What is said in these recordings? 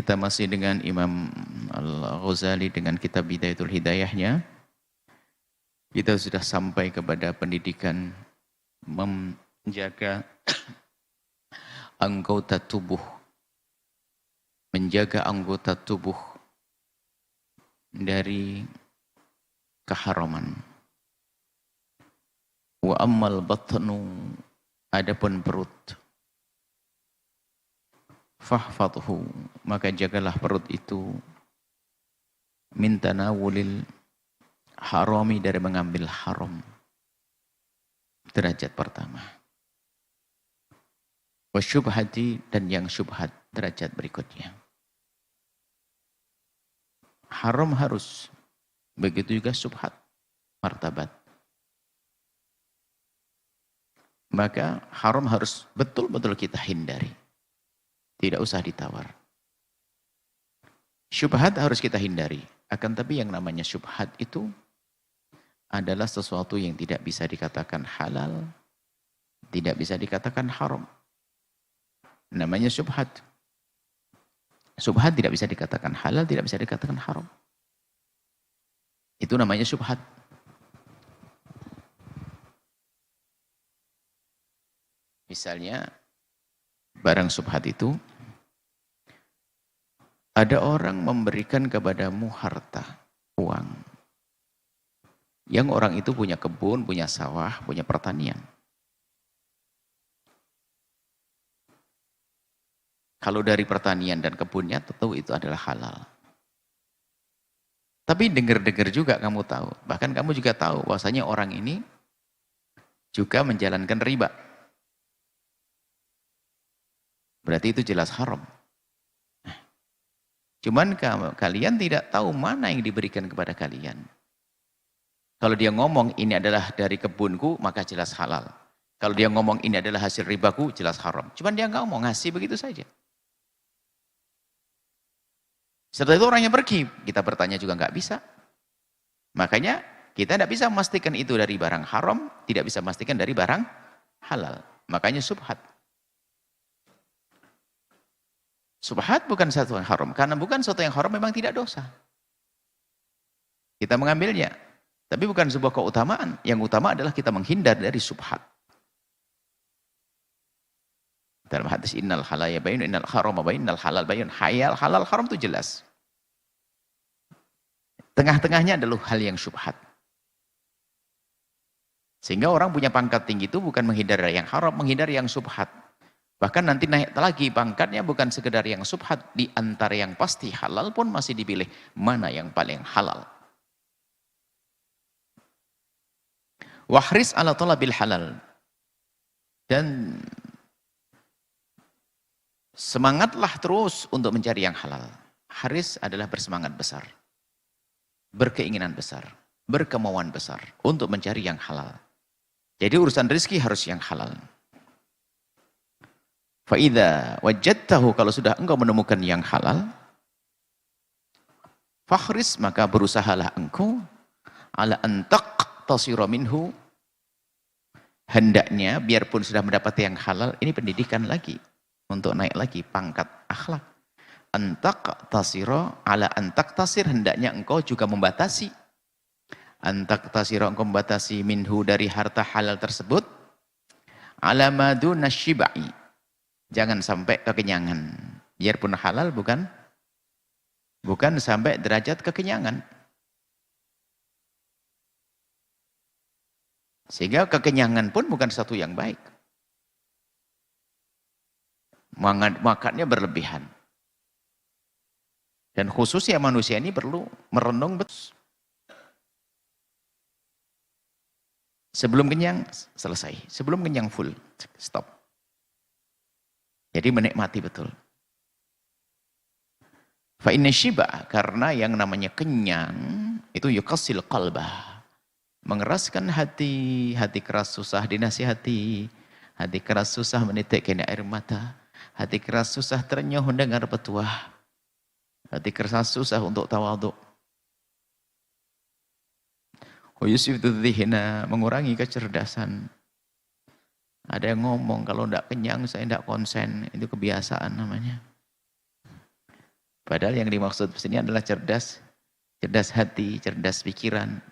Kita masih dengan Imam Al-Ghazali dengan kitab Bidayatul Hidayahnya. Kita sudah sampai kepada pendidikan menjaga anggota tubuh. Menjaga anggota tubuh dari keharaman. Wa ammal batnu, adapun perut. Fahfadhu, maka jagalah perut itu min tanawulil harami, dari mengambil haram. Derajat pertama. Wasyubhati, dan yang syubhat, derajat berikutnya. Haram harus, begitu juga syubhat, martabat. Maka haram harus betul-betul kita hindari. Tidak usah ditawar. Syubhat harus kita hindari. Akan tapi yang namanya syubhat itu adalah sesuatu yang tidak bisa dikatakan halal, tidak bisa dikatakan haram. Namanya syubhat. Syubhat tidak bisa dikatakan halal, tidak bisa dikatakan haram. Itu namanya syubhat. Misalnya, barang syubhat itu, ada orang memberikan kepadamu harta, uang. Yang orang itu punya kebun, punya sawah, punya pertanian. Kalau dari pertanian dan kebunnya, tentu itu adalah halal. Tapi dengar-dengar juga kamu tahu, bahkan kamu juga tahu bahwasanya orang ini juga menjalankan riba. Berarti itu jelas haram. Cuman kalian tidak tahu mana yang diberikan kepada kalian. Kalau dia ngomong ini adalah dari kebunku, maka jelas halal. Kalau dia ngomong ini adalah hasil ribaku, jelas haram. Cuman dia nggak mau ngasih begitu saja. Setelah itu orangnya pergi, kita bertanya juga nggak bisa. Makanya kita tidak bisa memastikan itu dari barang haram, tidak bisa memastikan dari barang halal. Makanya subhat. Subhat bukan satu yang haram. Karena bukan satu yang haram memang tidak dosa. Kita mengambilnya. Tapi bukan sebuah keutamaan. Yang utama adalah kita menghindar dari subhat. Dalam hadis innal halaya bayun, innal harama bayun, innal halal bayun. Halal haram itu jelas. Tengah-tengahnya adalah hal yang subhat. Sehingga orang punya pangkat tinggi itu bukan menghindar dari yang haram, menghindar yang subhat. Bahkan nanti naik lagi pangkatnya bukan sekedar yang subhat, di antara yang pasti halal pun masih dipilih mana yang paling halal. Wahris ala talabil halal. Dan semangatlah terus untuk mencari yang halal. Haris adalah bersemangat besar, berkeinginan besar, berkemauan besar untuk mencari yang halal. Jadi urusan rezeki harus yang halal. Fa'idha wajadtahu, kalau sudah engkau menemukan yang halal, fakhris, maka berusahalah engkau ala antak tasira minhu, hendaknya biarpun sudah mendapat yang halal, ini pendidikan lagi untuk naik lagi pangkat akhlak. Antak tasira ala antak tasir, hendaknya engkau juga membatasi. Antak tasira, engkau membatasi minhu, dari harta halal tersebut, ala maduna syibai, jangan sampai kekenyangan. Biarpun halal bukan sampai derajat kekenyangan. Sehingga kekenyangan pun bukan satu yang baik. Makannya berlebihan. Dan khususnya manusia ini perlu merenung betul. Sebelum kenyang, selesai. Sebelum kenyang, full. Stop. Jadi menikmati betul. Fa inna syiba, karena yang namanya kenyang itu yuqassil qalbah, mengeraskan hati. Hati keras susah dinasihati, hati keras susah menitikkan air mata, hati keras susah terenyuh mendengar petuah, hati keras susah untuk tawadhu. Wa yusifdu dhihna, mengurangi kecerdasan. Ada yang ngomong, kalau tidak kenyang saya tidak konsen. Itu kebiasaan namanya. Padahal yang dimaksud di sini adalah cerdas, cerdas hati, cerdas pikiran.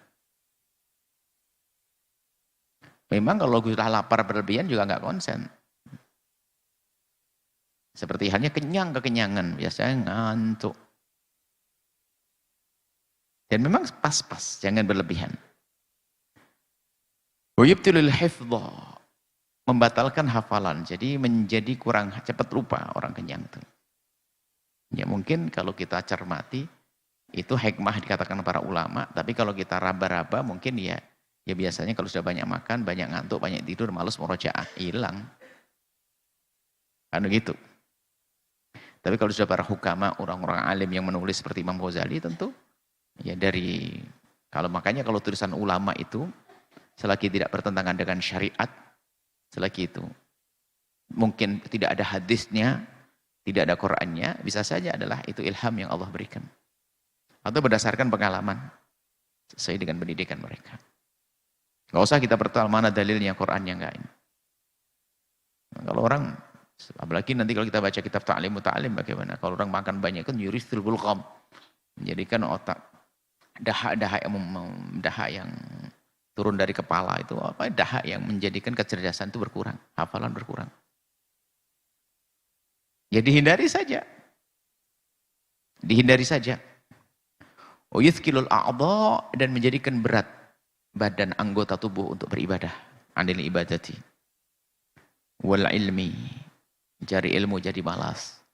Memang kalau sudah lapar berlebihan juga nggak konsen. Seperti halnya kekenyangan, biasanya ngantuk. Dan memang pas-pas, jangan berlebihan. Wayubtilul hifdha, membatalkan hafalan, jadi menjadi kurang cepat lupa orang kenyang itu. Ya mungkin kalau kita cermati, itu hikmah dikatakan para ulama, tapi kalau kita raba-raba mungkin ya biasanya kalau sudah banyak makan, banyak ngantuk, banyak tidur, malas murojaah, hilang. Kan gitu. Tapi kalau sudah para hukama, orang-orang alim yang menulis seperti Imam Ghazali tentu, ya makanya kalau tulisan ulama itu, selagi tidak bertentangan dengan syariat, selagi itu mungkin tidak ada hadisnya, tidak ada Qur'annya, bisa saja adalah itu ilham yang Allah berikan. Atau berdasarkan pengalaman, sesuai dengan pendidikan mereka. Gak usah kita bertanya mana dalilnya Qur'annya, enggak ini. Nah, kalau orang, apalagi nanti kalau kita baca kitab ta'lim bagaimana? Kalau orang makan banyak kan yurithul bulqam, menjadikan otak dahak yang turun dari kepala itu dahak yang menjadikan kecerdasan itu berkurang, hafalan berkurang. Ya dihindari saja. Dihindari saja. Uyuthkilul a'dha, dan menjadikan berat badan anggota tubuh untuk beribadah. Anil ibadati. Wal ilmi. Cari ilmu jadi malas.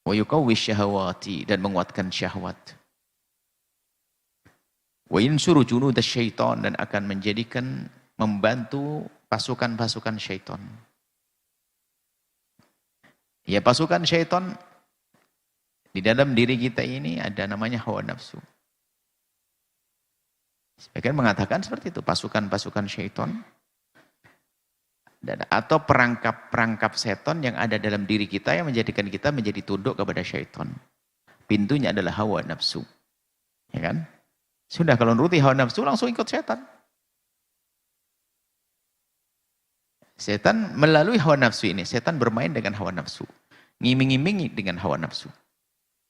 Wa yukawwish syahawati, dan menguatkan syahwat. Wa yansuru junud syaitan, dan akan menjadikan membantu pasukan-pasukan syaitan. Ya pasukan syaitan di dalam diri kita ini ada namanya hawa nafsu. Sebagian mengatakan seperti itu, pasukan-pasukan syaitan atau perangkap-perangkap setan yang ada dalam diri kita yang menjadikan kita menjadi tunduk kepada syaitan. Pintunya adalah hawa nafsu. Ya kan? Sudah kalau nuruti hawa nafsu langsung ikut setan. Setan melalui hawa nafsu ini, setan bermain dengan hawa nafsu. Ngiming-ngimingi dengan hawa nafsu.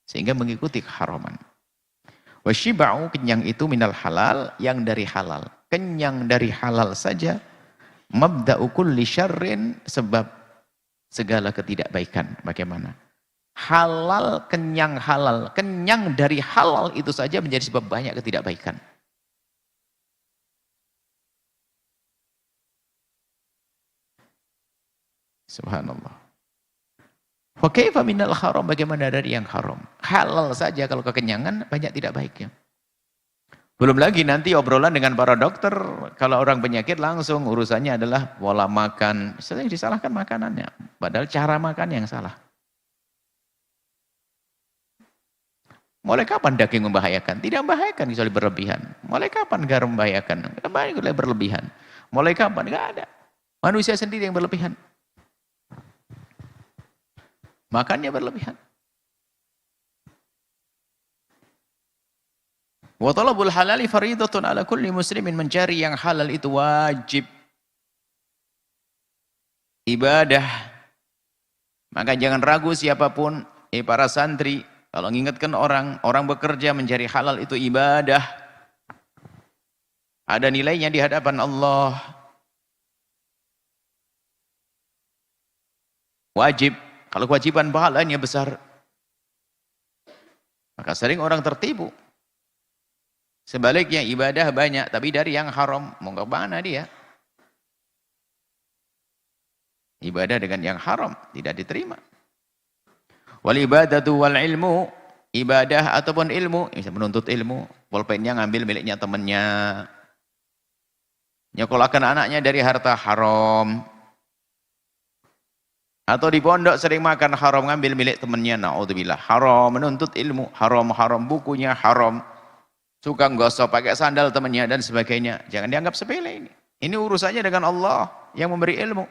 Sehingga mengikuti keharaman. Wasyiba'u, kenyang itu minal halal, yang dari halal. Kenyang dari halal saja. Mabda'u kulli syarrin, sebab segala ketidakbaikan. Bagaimana? Halal, kenyang halal. Kenyang dari halal itu saja menjadi sebab banyak ketidakbaikan. Subhanallah. Wa kaifa minal haram, bagaimana dari yang haram? Halal saja kalau kekenyangan banyak tidak baiknya. Belum lagi nanti obrolan dengan para dokter, kalau orang penyakit langsung urusannya adalah pola makan. Sering disalahkan makanannya, padahal cara makan yang salah. Mulai kapan daging membahayakan? Tidak membahayakan kecuali berlebihan. Mulai kapan garam membahayakan? Tidak berlebihan. Mulai kapan? Tidak ada. Manusia sendiri yang berlebihan. Makannya berlebihan. Wa talabul halali fariidatun ala kulli muslimin, mencari yang halal itu wajib. Ibadah. Maka jangan ragu siapapun, para santri, kalau mengingatkan orang bekerja mencari halal itu ibadah. Ada nilainya di hadapan Allah. Wajib. Kalau kewajiban pahalanya besar. Maka sering orang tertipu. Sebaliknya ibadah banyak, tapi dari yang haram. Mau ke mana dia? Ibadah dengan yang haram tidak diterima. Wal ibadatu wal ilmu, ibadah ataupun ilmu, bisa menuntut ilmu, pulpennya ngambil miliknya temannya, nyekolahkan anaknya dari harta haram, atau di pondok sering makan haram, ngambil milik temannya, naudzubillah, haram, menuntut ilmu, haram, bukunya haram, suka gosok pakai sandal temannya dan sebagainya. Jangan dianggap sepele ini. Ini urusannya dengan Allah yang memberi ilmu.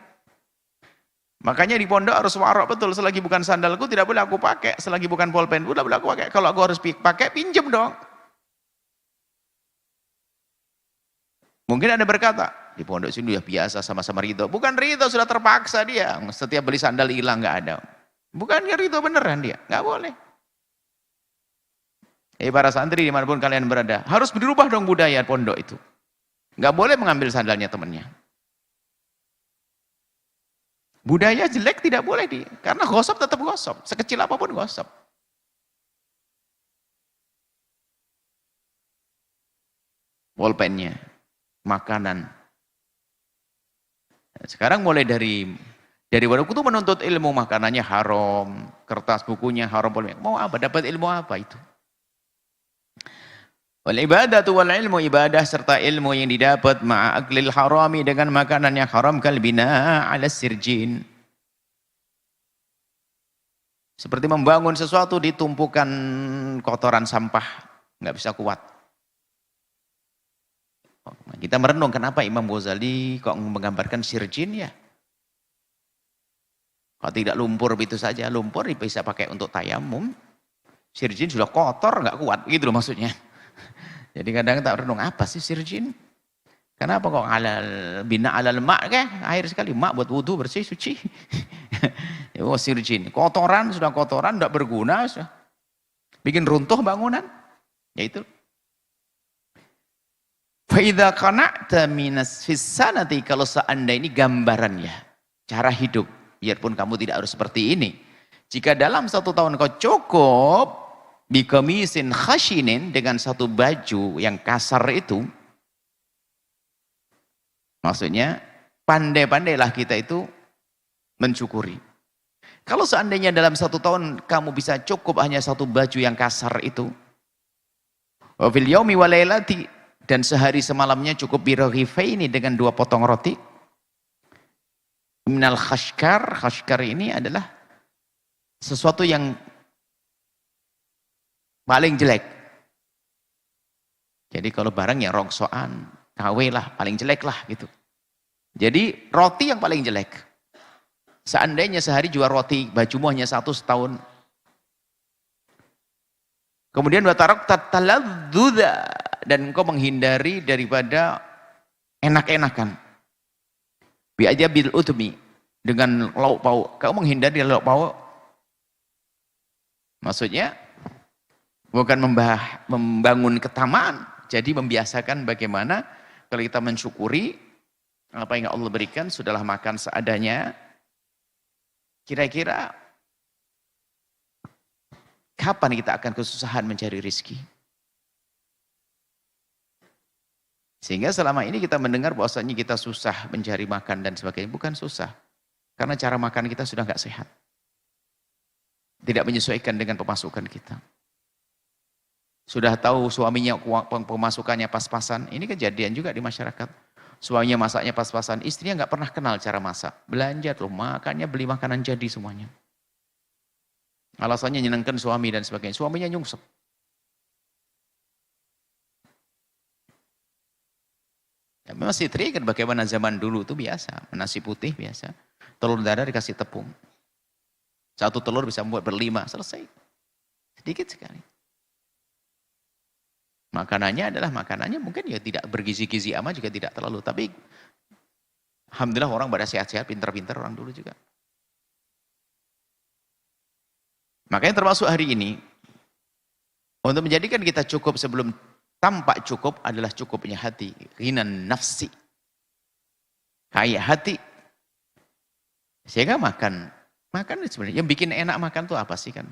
Makanya di pondok harus warok betul, selagi bukan sandalku tidak boleh aku pakai, selagi bukan pulpen tidak boleh aku pakai. Kalau aku harus pakai, pinjem dong. Mungkin ada berkata, di pondok sini ya biasa sama-sama ridho. Bukan ridho, sudah terpaksa dia. Setiap beli sandal hilang, nggak ada. Bukan ridho beneran dia, nggak boleh. Para santri dimanapun kalian berada, harus berubah dong budaya pondok itu. Nggak boleh mengambil sandalnya temannya. Budaya jelek tidak boleh karena gosok tetap gosok, sekecil apapun gosok. Pulpennya, makanan. Sekarang mulai dari waktu itu menuntut ilmu, makanannya haram, kertas bukunya haram, mau apa? Dapat ilmu apa itu? Wal ibadatu wal ilmu, ibadah serta ilmu yang didapat ma'aklil harami, dengan makanan yang haram, kalbina ala sirjin. Seperti membangun sesuatu di tumpukan kotoran sampah, nggak bisa kuat. Kita merenung kenapa Imam Ghazali kok menggambarkan sirjin ya? Kalau tidak lumpur begitu saja, lumpur bisa pakai untuk tayamum. Sirjin sudah kotor, nggak kuat, gitu loh maksudnya. Jadi kadang tak renung, apa sih sirjin? Kenapa kok bina alal mak air sekali, mak buat wudhu bersih suci. Oh sirjin, kotoran sudah kotoran, tidak berguna, sudah bikin runtuh bangunan. Ya itu. Faidha qana'ta minas fissanati, kalau seandainya ini gambarannya, cara hidup, biarpun kamu tidak harus seperti ini. Jika dalam 1 tahun kau cukup bikamisin khashinin, dengan satu baju yang kasar itu, maksudnya pandai-pandailah kita itu mensyukuri. Kalau seandainya dalam 1 tahun kamu bisa cukup hanya satu baju yang kasar itu, wa fil yaumi wa lailati, dan sehari semalamnya cukup biraghifaini, dengan 2 potong roti, minal khashkar, khashkar ini adalah sesuatu yang paling jelek. Jadi kalau barangnya rongsokan, KW lah, paling jelek lah gitu. Jadi roti yang paling jelek. Seandainya sehari jual roti, bajumu hanya 1 setahun. Kemudian watarok tataladzudha, dan engkau menghindari daripada enak-enakan. Bi aja bil utmi, dengan lauk pauk. Kamu menghindari lauk pauk. Maksudnya bukan membangun ketamaan, jadi membiasakan bagaimana kalau kita mensyukuri apa yang Allah berikan. Sudahlah makan seadanya. Kira-kira kapan kita akan kesusahan mencari rezeki? Sehingga selama ini kita mendengar bahwasanya kita susah mencari makan dan sebagainya. Bukan susah, karena cara makan kita sudah nggak sehat, tidak menyesuaikan dengan pemasukan kita. Sudah tahu suaminya pemasukannya pas-pasan, ini kejadian juga di masyarakat. Suaminya masaknya pas-pasan, istrinya nggak pernah kenal cara masak. Belanja tuh, makannya beli makanan jadi semuanya. Alasannya nyenengkan suami dan sebagainya. Suaminya nyungsep. Ya, masih teringat bagaimana zaman dulu itu biasa, nasi putih biasa, telur dadar dikasih tepung. 1 telur bisa membuat ber5, selesai. Sedikit sekali. Makanannya mungkin ya tidak bergizi-gizi amat, juga tidak terlalu, tapi alhamdulillah orang pada sehat-sehat, pintar-pintar orang dulu juga. Makanya termasuk hari ini, untuk menjadikan kita cukup sebelum tampak cukup adalah cukupnya hati, ghinan nafsi, kaya hati. Sehingga makan sebenarnya yang bikin enak makan tuh apa sih kan?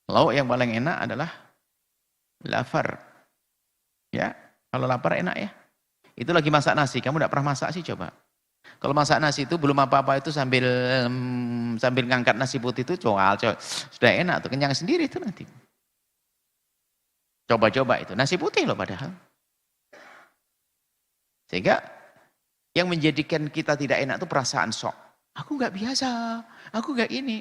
Lauk yang paling enak adalah lapar. Ya, kalau lapar enak ya. Itu lagi masak nasi, kamu tidak pernah masak sih coba. Kalau masak nasi itu belum apa-apa itu sambil ngangkat nasi putih itu sudah enak tuh, kenyang sendiri itu nanti. Coba-coba itu, nasi putih loh padahal. Sehingga yang menjadikan kita tidak enak itu perasaan sok. Aku nggak biasa, aku nggak ini.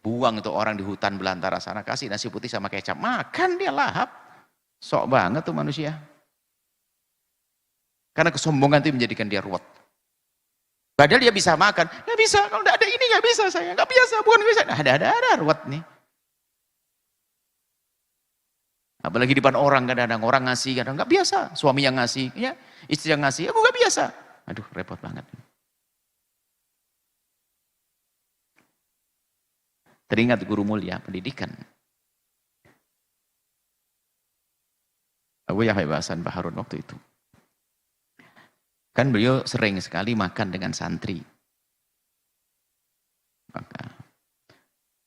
Buang itu orang di hutan belantara sana, kasih nasi putih sama kecap, makan dia lahap. Sok banget tuh manusia. Karena kesombongan itu menjadikan dia ruwet. Padahal dia bisa makan, nggak bisa, kalau nggak ada ini nggak bisa saya, nggak biasa, bukan bisa. Nah, ada ruwet nih. Apalagi di depan orang, kadang-kadang orang ngasih, kadang nggak biasa. Suami yang ngasih, ya, istri yang ngasih, aku nggak biasa. Aduh, repot banget. Teringat guru mulia pendidikan. Abu Yahya Hasan Baharun waktu itu. Kan beliau sering sekali makan dengan santri. Maka,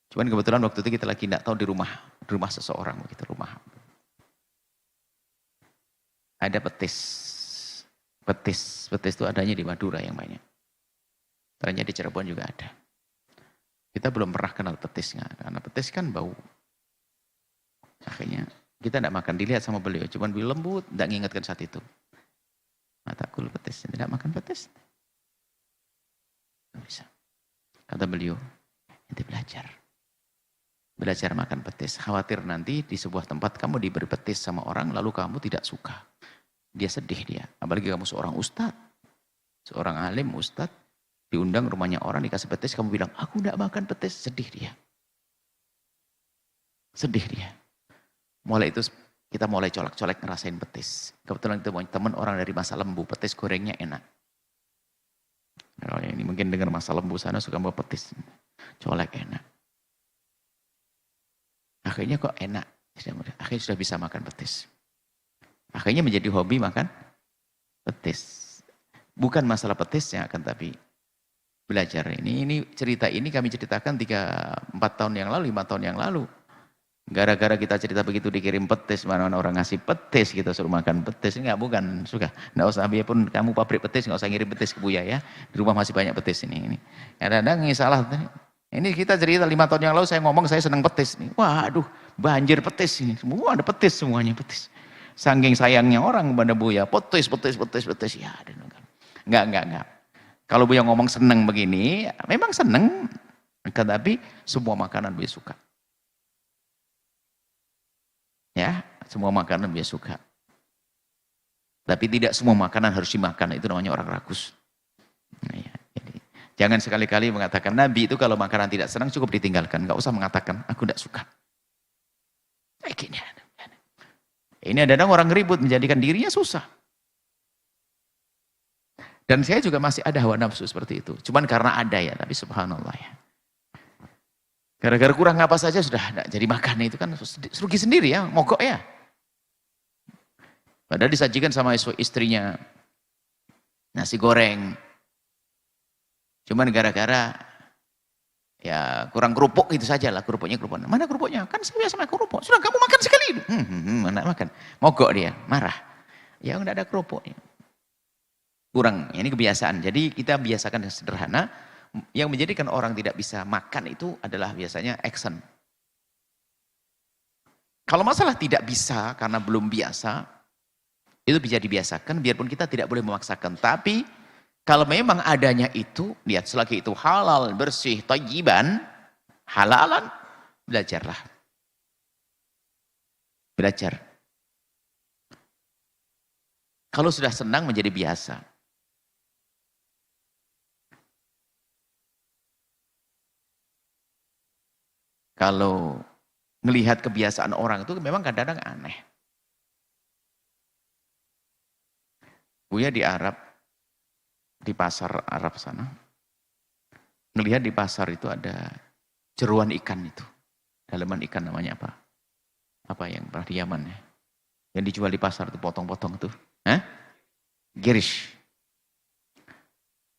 cuman kebetulan waktu itu kita lagi tidak tahu di rumah seseorang begitu, rumah. Ada petis. Petis itu adanya di Madura yang banyak. Ternyata di Cirebon juga ada. Kita belum pernah kenal petisnya, karena petis kan bau. Akhirnya kita tidak makan, dilihat sama beliau, cuman beliau lembut, tidak mengingatkan saat itu. Matakul petis, tidak makan petis. Tidak bisa. Kata beliau, nanti belajar makan petis. Khawatir nanti di sebuah tempat kamu diberi petis sama orang, lalu kamu tidak suka. Dia sedih dia, apalagi kamu seorang ustadz, seorang alim ustadz, diundang rumahnya orang dikasih petis, kamu bilang, aku tidak makan petis, sedih dia. Sedih dia. Mulai itu kita mulai colek-colek ngerasain petis. Kebetulan kita punya teman orang dari Masa Lembu, petis gorengnya enak. Kalau ini mungkin dengar Masa Lembu sana suka bawa petis, colek enak. Akhirnya kok enak, akhirnya sudah bisa makan petis. Akhirnya menjadi hobi makan petis. Bukan masalah petisnya, akan tapi belajar. Ini cerita ini kami ceritakan 3-4 tahun yang lalu, 5 tahun yang lalu. Gara-gara kita cerita begitu dikirim petis, mana orang ngasih petis, kita suruh makan petis. Enggak, bukan, suka. Enggak usah, biarpun kamu pabrik petis, enggak usah ngirim petis ke Buya ya. Di rumah masih banyak petis ini. Kadang-kadang ini salah. Ini kita cerita 5 tahun yang lalu, saya ngomong saya senang petis. Waduh, banjir petis ini. Semua ada petis, semuanya petis. Saking sayangnya orang kepada Buya, petis. Ya, enggak. Kalau Buya ngomong seneng begini, memang seneng, tetapi semua makanan Buya suka. Ya, semua makanan Buya suka. Tapi tidak semua makanan harus dimakan, itu namanya orang rakus. Nah, ya, jadi, jangan sekali-kali mengatakan Nabi itu kalau makanan tidak senang cukup ditinggalkan, nggak usah mengatakan aku tidak suka. Ini ada orang ribut menjadikan dirinya susah. Dan saya juga masih ada hawa nafsu seperti itu. Cuman karena ada ya, tapi subhanallah ya. Gara-gara kurang apa saja sudah tidak jadi makan, itu kan rugi sendiri ya, mogok ya. Padahal disajikan sama istrinya nasi goreng. Cuman gara-gara ya kurang kerupuk itu saja lah, kerupuknya. Mana kerupuknya? Kan saya biasa makan kerupuk. Sudah kamu makan sekali. Mana makan. Mogok dia, marah. Ya enggak ada kerupuknya. Kurang, ini kebiasaan. Jadi kita biasakan yang sederhana. Yang menjadikan orang tidak bisa makan itu adalah biasanya action. Kalau masalah tidak bisa karena belum biasa, itu bisa dibiasakan biarpun kita tidak boleh memaksakan. Tapi kalau memang adanya itu, lihat selagi itu halal, bersih, thayyiban, halalan, belajarlah. Belajar. Kalau sudah senang menjadi biasa. Kalau melihat kebiasaan orang itu memang kadang-kadang aneh. Buya di Arab, di pasar Arab sana, melihat di pasar itu ada jeruan ikan itu. Daleman ikan namanya apa? Apa yang pernah di Yaman ya? Yang dijual di pasar itu potong-potong tuh. Girish.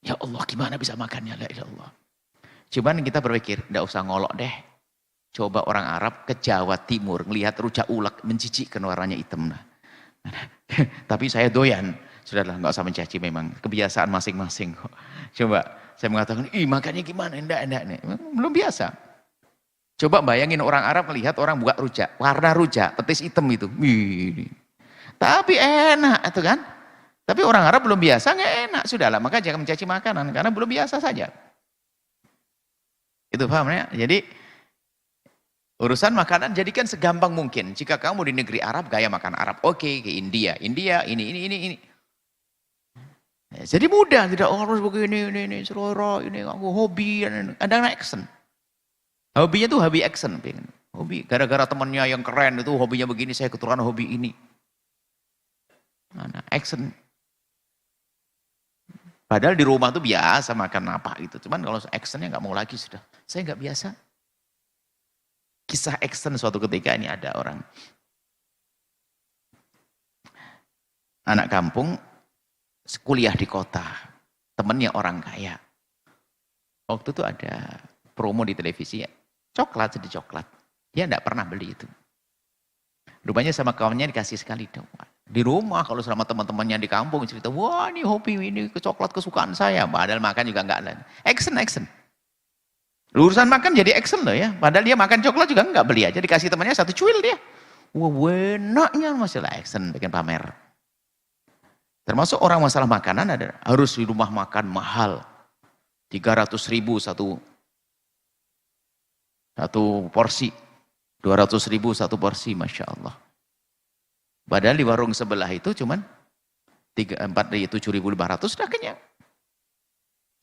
Ya Allah, gimana bisa makannya? La ilallah Allah. Cuman kita berpikir, enggak usah ngolok deh. Coba orang Arab ke Jawa Timur, melihat rujak ulek, menjijikkan warnanya hitam. Tapi saya doyan. Sudahlah, nggak usah mencaci memang. Kebiasaan masing-masing kok. Coba, saya mengatakan, makannya gimana? Enggak. Belum biasa. Coba bayangin orang Arab melihat orang buat rujak. Warna rujak, petis hitam itu. Tapi enak, itu kan. Tapi orang Arab belum biasa, nggak enak. Sudahlah, maka jangan mencaci makanan. Karena belum biasa saja. Itu paham ya? Jadi, urusan makanan jadikan segampang mungkin. Jika kamu di negeri Arab, gaya makan Arab. Oke, ke India. India, ini. Jadi mudah. Tidak harus begini, selera, ini aku hobi. Ada action. Hobinya tuh hobi action. Hobi. Gara-gara temannya yang keren itu hobinya begini, saya keturunan hobi ini. Mana action. Padahal di rumah tuh biasa makan apa gitu. Cuman kalau actionnya nggak mau lagi sudah. Saya nggak biasa. Kisah action suatu ketika ini ada orang anak kampung kuliah di kota, temennya orang kaya. Waktu itu ada promo di televisi, coklat jadi coklat. Dia enggak pernah beli itu. Rupanya sama kawannya dikasih sekali dong. Di rumah kalau sama teman-temannya di kampung cerita, wah ini hobi, ini coklat kesukaan saya. Padahal makan juga enggak ada. Action. Urusan makan jadi action loh ya. Padahal dia makan coklat juga enggak, beli aja dikasih temannya satu cuil dia. Wah enaknya masalah action, bikin pamer. Termasuk orang masalah makanan ada, harus di rumah makan mahal. 300.000 satu porsi. 200.000 satu porsi, Masya Allah. Padahal di warung sebelah itu cuman 7.500 sudah kenyang.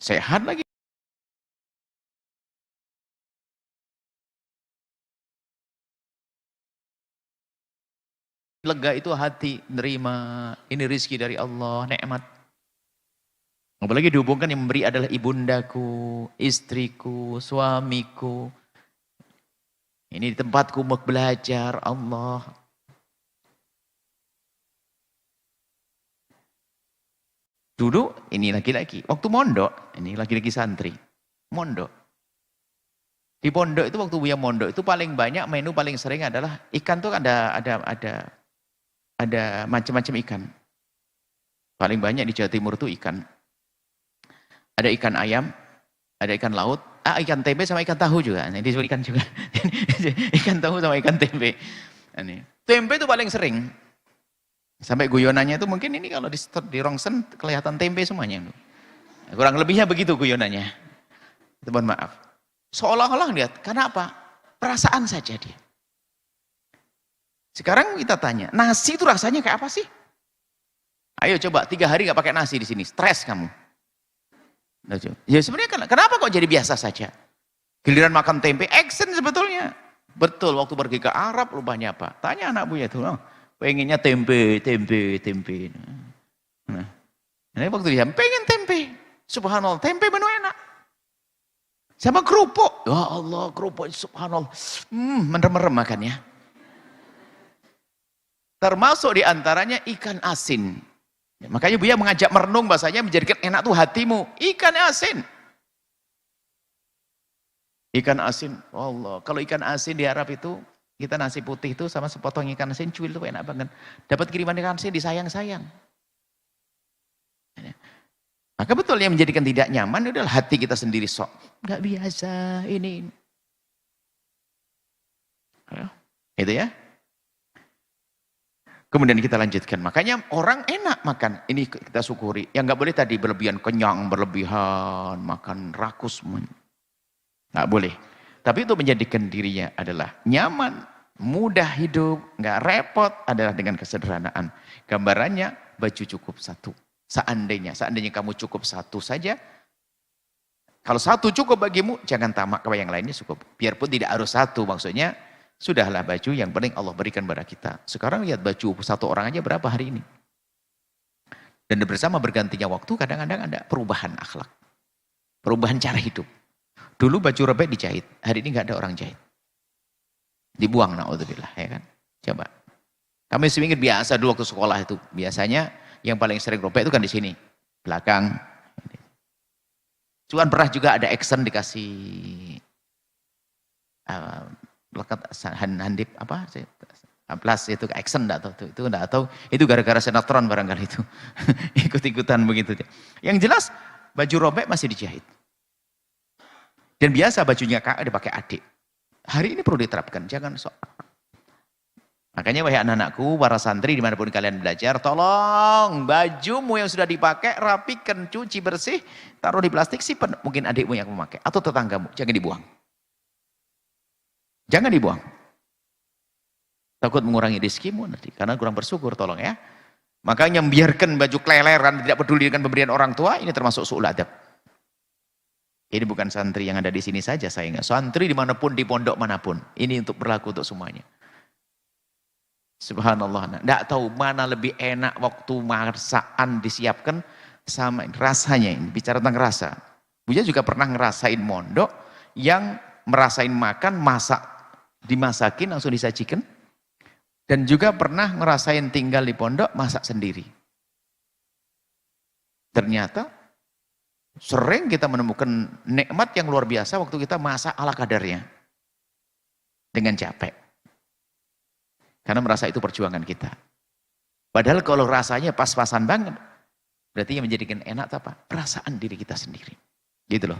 Sehat lagi. Lega itu hati, nerima, ini rizki dari Allah, nikmat. Apalagi dihubungkan yang memberi adalah ibundaku, istriku, suamiku. Ini di tempatku mau belajar, Allah. Dulu ini laki-laki, waktu mondok, ini laki-laki santri, mondok. Di pondok itu waktu Buya mondok itu paling banyak menu paling sering adalah ikan tuh ada macam-macam ikan. Paling banyak di Jawa Timur tuh ikan. Ada ikan ayam, ada ikan laut, ikan tempe sama ikan tahu juga. Ini disebut ikan juga. Ikan tahu sama ikan tempe. Ini. Tempe itu paling sering. Sampai guyonannya itu mungkin ini kalau di rongsen kelihatan tempe semuanya. Kurang lebihnya begitu guyonannya. Mohon maaf. Seolah-olah lihat, karena apa? Perasaan saja dia. Sekarang kita tanya, nasi itu rasanya kayak apa sih? Ayo coba 3 hari nggak pakai nasi di sini, stres kamu. Ya sebenarnya kenapa kok jadi biasa saja? Giliran makan tempe, action sebetulnya. Betul, waktu pergi ke Arab rupanya apa? Tanya anak Buya itu, pengennya tempe. Nah, ini waktu dia pengen tempe. Subhanallah, tempe menu enak. Sama kerupuk. Ya Allah, kerupuk subhanallah. Merem-merem makannya. Termasuk diantaranya ikan asin. Ya, makanya Buya mengajak merenung bahasanya menjadikan enak tuh hatimu. Ikan asin. Ikan asin. Allah, kalau ikan asin di Arab itu kita nasi putih itu sama sepotong ikan asin cuil itu enak banget. Dapat kiriman ikan asin disayang-sayang. Maka betul yang menjadikan tidak nyaman adalah hati kita sendiri sok. Enggak biasa ini. Itu ya. Kemudian kita lanjutkan. Makanya orang enak makan. Ini kita syukuri. Yang enggak boleh tadi berlebihan kenyang, berlebihan, makan rakus. Enggak boleh. Tapi untuk menjadikan dirinya adalah nyaman, mudah hidup, nggak repot adalah dengan kesederhanaan. Gambarannya baju cukup satu. Seandainya kamu cukup satu saja, kalau satu cukup bagimu, jangan tamak ke yang lainnya cukup. Biarpun tidak harus satu, maksudnya sudahlah baju yang paling Allah berikan kepada kita. Sekarang lihat baju satu orang aja berapa hari ini. Dan bersama bergantinya waktu kadang-kadang ada perubahan akhlak, perubahan cara hidup. Dulu baju robek dijahit, hari ini nggak ada orang jahit. Dibuang, na'udzubillah, ya kan? Coba. Kami seminggu biasa dulu waktu sekolah itu, biasanya yang paling sering robek itu kan di sini, belakang. Cuman pernah juga ada action dikasih lekat handip apa? Plus itu action enggak tahu. Itu gara-gara sinetron barangkali itu. Ikut-ikutan begitu. Yang jelas baju robek masih dijahit. Dan biasa bajunya kakak dipakai adik. Hari ini perlu diterapkan, jangan sok. Makanya wahai anak-anakku, para santri dimanapun kalian belajar, tolong bajumu yang sudah dipakai, rapikan, cuci bersih, taruh di plastik, simpan. Mungkin adikmu yang memakai, atau tetanggamu, jangan dibuang. Jangan dibuang. Takut mengurangi rizkimu nanti, karena kurang bersyukur, tolong ya. Makanya membiarkan baju keleleran, tidak peduli dengan pemberian orang tua, ini termasuk su'ul adab. Ini bukan santri yang ada di sini saja, saya ingat. Santri dimanapun, di pondok manapun. Ini untuk berlaku untuk semuanya. Subhanallah. Tidak tahu mana lebih enak waktu masakan disiapkan sama rasanya ini. Bicara tentang rasa. Buya juga pernah ngerasain mondok yang merasain makan, masak dimasakin langsung disajikan. Dan juga pernah ngerasain tinggal di pondok masak sendiri. Ternyata sering kita menemukan nikmat yang luar biasa waktu kita masak ala kadarnya. Dengan capek. Karena merasa itu perjuangan kita. Padahal kalau rasanya pas-pasan banget, berarti yang menjadikan enak apa? Perasaan diri kita sendiri. Gitu loh.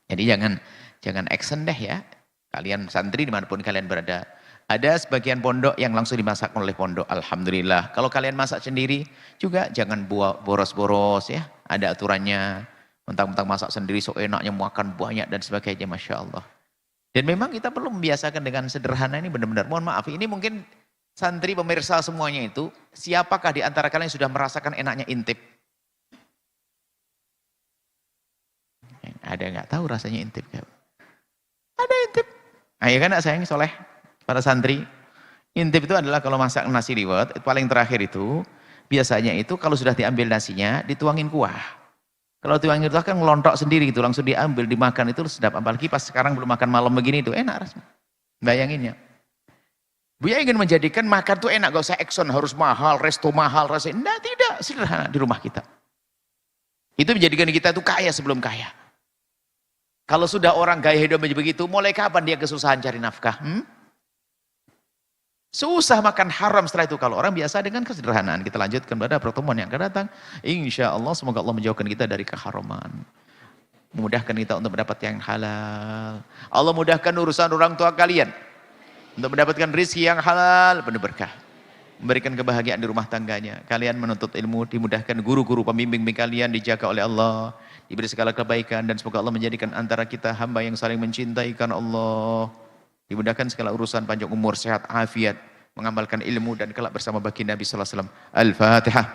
Jadi jangan action deh ya. Kalian santri dimanapun kalian berada. Ada sebagian pondok yang langsung dimasak oleh pondok. Alhamdulillah. Kalau kalian masak sendiri juga jangan boros-boros ya. Ada aturannya. Mentang-mentang masak sendiri so enaknya makan banyak dan sebagainya. Masya Allah. Dan memang kita perlu membiasakan dengan sederhana ini benar-benar. Mohon maaf, ini mungkin santri pemirsa semuanya itu. Siapakah di antara kalian yang sudah merasakan enaknya intip? Ada nggak tahu rasanya intip? Ada intip. Ayo kan sayang soleh. Para santri, intip itu adalah kalau masak nasi liwet, paling terakhir itu, biasanya itu kalau sudah diambil nasinya, dituangin kuah. Kalau dituangin kuah kan ngelontok sendiri gitu, langsung diambil, dimakan itu sedap. Apalagi pas sekarang belum makan malam begini itu, enak rasanya. Bayanginnya. Buya ingin menjadikan makan tuh enak, gak usah action, harus mahal, resto mahal, rasanya. Enggak, tidak, sederhana di rumah kita. Itu menjadikan kita tuh kaya sebelum kaya. Kalau sudah orang gaya hidup begitu, mulai kapan dia kesusahan cari nafkah? Susah makan haram setelah itu kalau orang biasa dengan kesederhanaan. Kita lanjutkan pada pertemuan yang akan datang. Insya Allah semoga Allah menjauhkan kita dari keharaman. Mudahkan kita untuk mendapat yang halal. Allah mudahkan urusan orang tua kalian. Untuk mendapatkan rezeki yang halal, penuh berkah. Memberikan kebahagiaan di rumah tangganya. Kalian menuntut ilmu, dimudahkan guru-guru pembimbing kalian, dijaga oleh Allah. Diberi segala kebaikan dan semoga Allah menjadikan antara kita hamba yang saling mencintai karena Allah. Dimudahkan segala urusan, panjang umur, sehat, afiat, mengamalkan ilmu dan kelak bersama baginda Nabi sallallahu alaihi wasallam. Al-Fatihah.